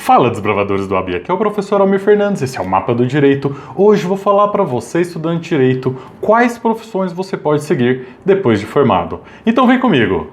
Fala, desbravadores do AB, aqui é o professor Almir Fernandes, esse é o Mapa do Direito. Hoje vou falar para você, estudante de Direito, quais profissões você pode seguir depois de formado. Então vem comigo!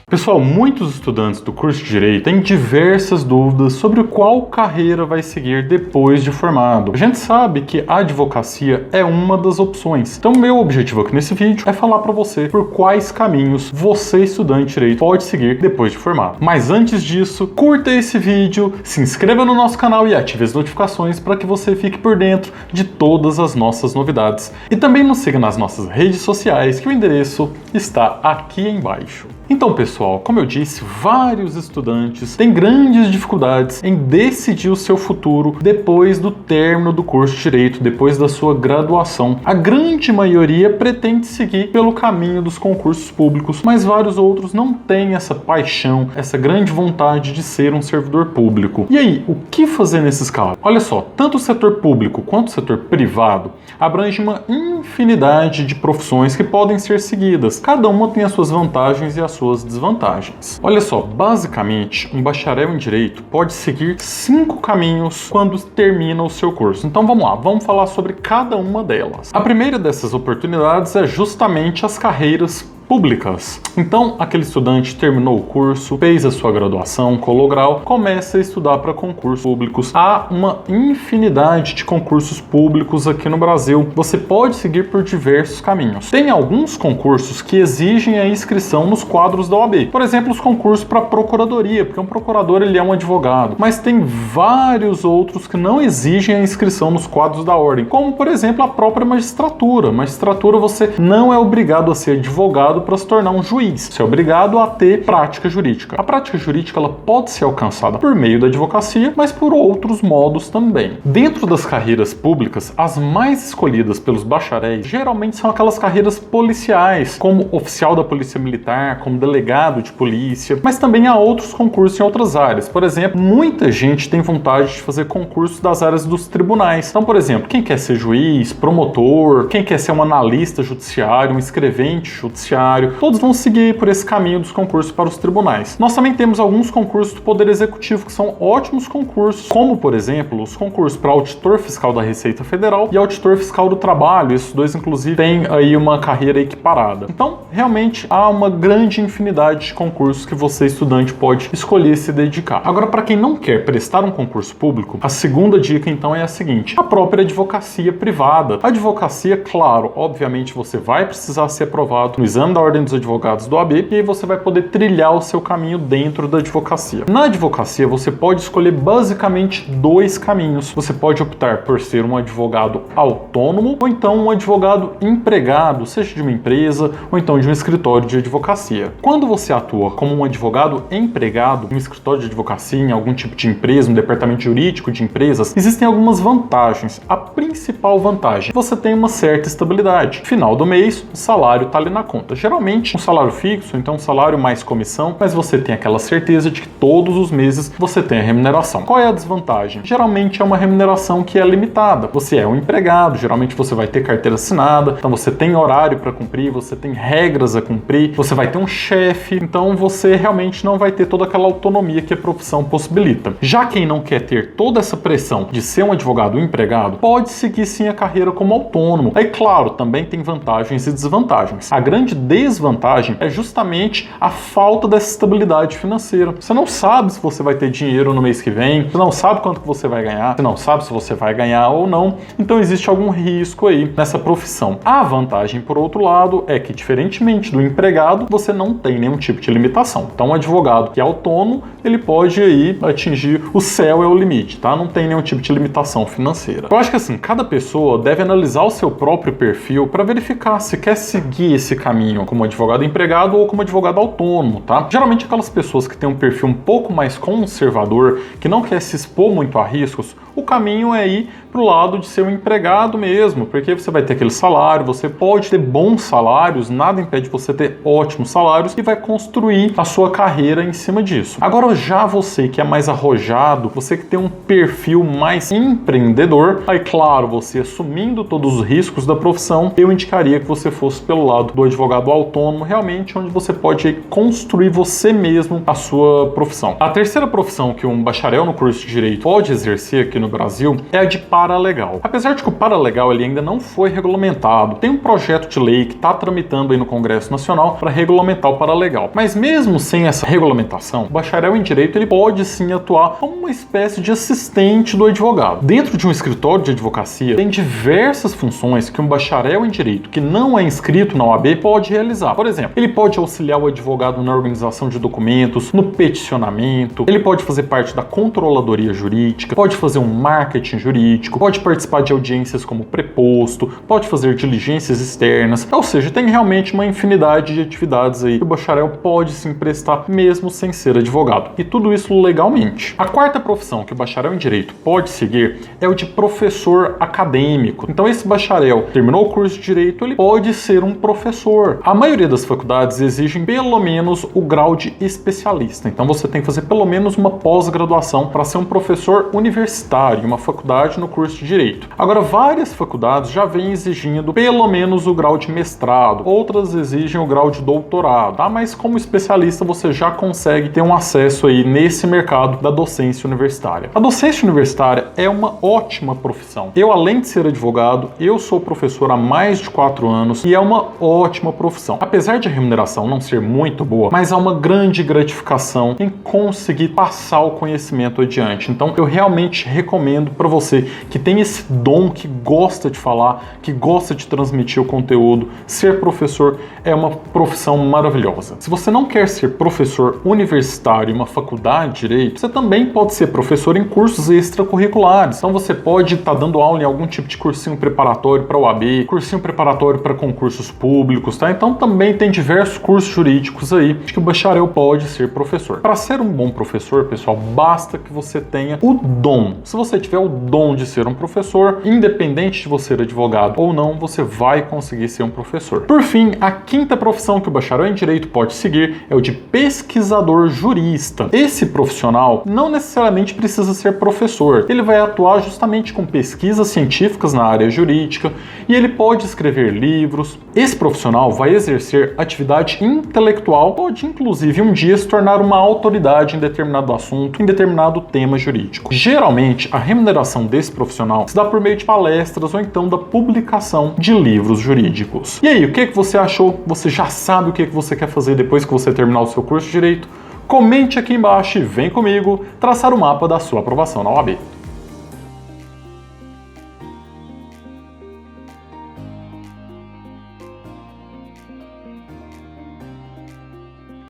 Pessoal, muitos estudantes do curso de Direito têm diversas dúvidas sobre qual carreira vai seguir depois de formado. A gente sabe que a advocacia é uma das opções. Então, meu objetivo aqui nesse vídeo é falar para você por quais caminhos você, estudante de Direito, pode seguir depois de formado. Mas antes disso, curta esse vídeo, se inscreva no nosso canal e ative as notificações para que você fique por dentro de todas as nossas novidades. E também nos siga nas nossas redes sociais, que o endereço está aqui embaixo. Então, pessoal, como eu disse, vários estudantes têm grandes dificuldades em decidir o seu futuro depois do término do curso de Direito, depois da sua graduação. A grande maioria pretende seguir pelo caminho dos concursos públicos, mas vários outros não têm essa paixão, essa grande vontade de ser um servidor público. E aí, o que fazer nesses casos? Olha só, tanto o setor público quanto o setor privado abrange uma infinidade de profissões que podem ser seguidas. Cada uma tem as suas vantagens e as suas desvantagens. Olha só, basicamente, um bacharel em Direito pode seguir 5 caminhos quando termina o seu curso. Então vamos lá, vamos falar sobre cada uma delas. A primeira dessas oportunidades é justamente as carreiras públicas. Então, aquele estudante terminou o curso, fez a sua graduação, colou grau, começa a estudar para concursos públicos. Há uma infinidade de concursos públicos aqui no Brasil. Você pode seguir por diversos caminhos. Tem alguns concursos que exigem a inscrição nos quadros da OAB. Por exemplo, os concursos para procuradoria, porque um procurador ele é um advogado. Mas tem vários outros que não exigem a inscrição nos quadros da ordem, como por exemplo a própria magistratura. Magistratura você não é obrigado a ser advogado para se tornar um juiz. Você é obrigado a ter prática jurídica. A prática jurídica ela pode ser alcançada por meio da advocacia, mas por outros modos também. Dentro das carreiras públicas, as mais escolhidas pelos bacharéis geralmente são aquelas carreiras policiais, como oficial da Polícia Militar, como delegado de polícia, mas também há outros concursos em outras áreas. Por exemplo, muita gente tem vontade de fazer concursos das áreas dos tribunais. Então, por exemplo, quem quer ser juiz, promotor, quem quer ser um analista judiciário, um escrevente judiciário, todos vão seguir por esse caminho dos concursos para os tribunais. Nós também temos alguns concursos do Poder Executivo que são ótimos concursos, como, por exemplo, os concursos para auditor fiscal da Receita Federal e auditor fiscal do Trabalho. Esses dois, inclusive, têm aí uma carreira equiparada. Então, realmente, há uma grande infinidade de concursos que você, estudante, pode escolher se dedicar. Agora, para quem não quer prestar um concurso público, a segunda dica, então, é a seguinte: a própria advocacia privada. A advocacia, claro, obviamente, você vai precisar ser aprovado no exame da Ordem dos Advogados do AB e aí você vai poder trilhar o seu caminho dentro da advocacia. Na advocacia, você pode escolher basicamente 2 caminhos. Você pode optar por ser um advogado autônomo ou então um advogado empregado, seja de uma empresa ou então de um escritório de advocacia. Quando você atua como um advogado empregado em um escritório de advocacia, em algum tipo de empresa, um departamento jurídico de empresas, existem algumas vantagens. A principal vantagem, você tem uma certa estabilidade. Final do mês, o salário está ali na conta. Geralmente um salário fixo, então um salário mais comissão, mas você tem aquela certeza de que todos os meses você tem a remuneração. Qual é a desvantagem? Geralmente é uma remuneração que é limitada. Você é um empregado, geralmente você vai ter carteira assinada, então você tem horário para cumprir, você tem regras a cumprir, você vai ter um chefe, então você realmente não vai ter toda aquela autonomia que a profissão possibilita. Já quem não quer ter toda essa pressão de ser um advogado empregado, pode seguir sim a carreira como autônomo. Aí, claro, também tem vantagens e desvantagens. A grande desvantagem é justamente a falta dessa estabilidade financeira. Você não sabe se você vai ter dinheiro no mês que vem, você não sabe quanto que você vai ganhar, você não sabe se você vai ganhar ou não, então existe algum risco aí nessa profissão. A vantagem, por outro lado, é que diferentemente do empregado, você não tem nenhum tipo de limitação. Então, um advogado que é autônomo, ele pode aí atingir o céu é o limite, tá? Não tem nenhum tipo de limitação financeira. Eu acho que assim, cada pessoa deve analisar o seu próprio perfil para verificar se quer seguir esse caminho como advogado empregado ou como advogado autônomo, tá? Geralmente aquelas pessoas que têm um perfil um pouco mais conservador, que não quer se expor muito a riscos, o caminho é ir pro lado de ser um empregado mesmo, porque você vai ter aquele salário, você pode ter bons salários, nada impede você ter ótimos salários e vai construir a sua carreira em cima disso. Agora, já você que é mais arrojado, você que tem um perfil mais empreendedor, aí claro, você assumindo todos os riscos da profissão, eu indicaria que você fosse pelo lado do advogado autônomo, realmente onde você pode construir você mesmo a sua profissão. A terceira profissão que um bacharel no curso de Direito pode exercer aqui no Brasil é a de paralegal. Apesar de que o paralegal ele ainda não foi regulamentado, tem um projeto de lei que está tramitando aí no Congresso Nacional para regulamentar o paralegal. Mas mesmo sem essa regulamentação, o bacharel em Direito ele pode sim atuar como uma espécie de assistente do advogado. Dentro de um escritório de advocacia, tem diversas funções que um bacharel em Direito que não é inscrito na OAB pode realizar. Por exemplo, ele pode auxiliar o advogado na organização de documentos, no peticionamento, ele pode fazer parte da controladoria jurídica, pode fazer um marketing jurídico, pode participar de audiências como preposto, pode fazer diligências externas, ou seja, tem realmente uma infinidade de atividades aí que o bacharel pode se emprestar mesmo sem ser advogado. E tudo isso legalmente. A quarta profissão que o bacharel em Direito pode seguir é o de professor acadêmico. Então esse bacharel terminou o curso de Direito, ele pode ser um professor. A maioria das faculdades exigem pelo menos o grau de especialista. Então você tem que fazer pelo menos uma pós-graduação para ser um professor universitário, uma faculdade no curso de Direito. Agora, várias faculdades já vêm exigindo pelo menos o grau de mestrado, outras exigem o grau de doutorado, tá? Mas como especialista você já consegue ter um acesso aí nesse mercado da docência universitária. A docência universitária é uma ótima profissão. Eu, além de ser advogado, eu sou professor há mais de 4 anos e é uma ótima profissão. Apesar de a remuneração não ser muito boa, mas há uma grande gratificação em conseguir passar o conhecimento adiante. Então, eu realmente recomendo para você que tem esse dom, que gosta de falar, que gosta de transmitir o conteúdo, ser professor é uma profissão maravilhosa. Se você não quer ser professor universitário em uma faculdade de Direito, você também pode ser professor em cursos extracurriculares. Então, você pode estar dando aula em algum tipo de cursinho preparatório para OAB, cursinho preparatório para concursos públicos, tá? Então, também tem diversos cursos jurídicos aí que o bacharel pode ser professor. Para ser um bom professor, pessoal, basta que você tenha o dom. Se você tiver o dom de ser um professor, independente de você ser advogado ou não, você vai conseguir ser um professor. Por fim, a quinta profissão que o bacharel em Direito pode seguir é o de pesquisador jurista. Esse profissional não necessariamente precisa ser professor. Ele vai atuar justamente com pesquisas científicas na área jurídica e ele pode escrever livros. Esse profissional vai exercer atividade intelectual, pode inclusive um dia se tornar uma autoridade em determinado assunto, em determinado tema jurídico. Geralmente, a remuneração desse profissional se dá por meio de palestras ou então da publicação de livros jurídicos. E aí, o que você achou? Você já sabe o que você quer fazer depois que você terminar o seu curso de Direito? Comente aqui embaixo e vem comigo traçar o mapa da sua aprovação na OAB.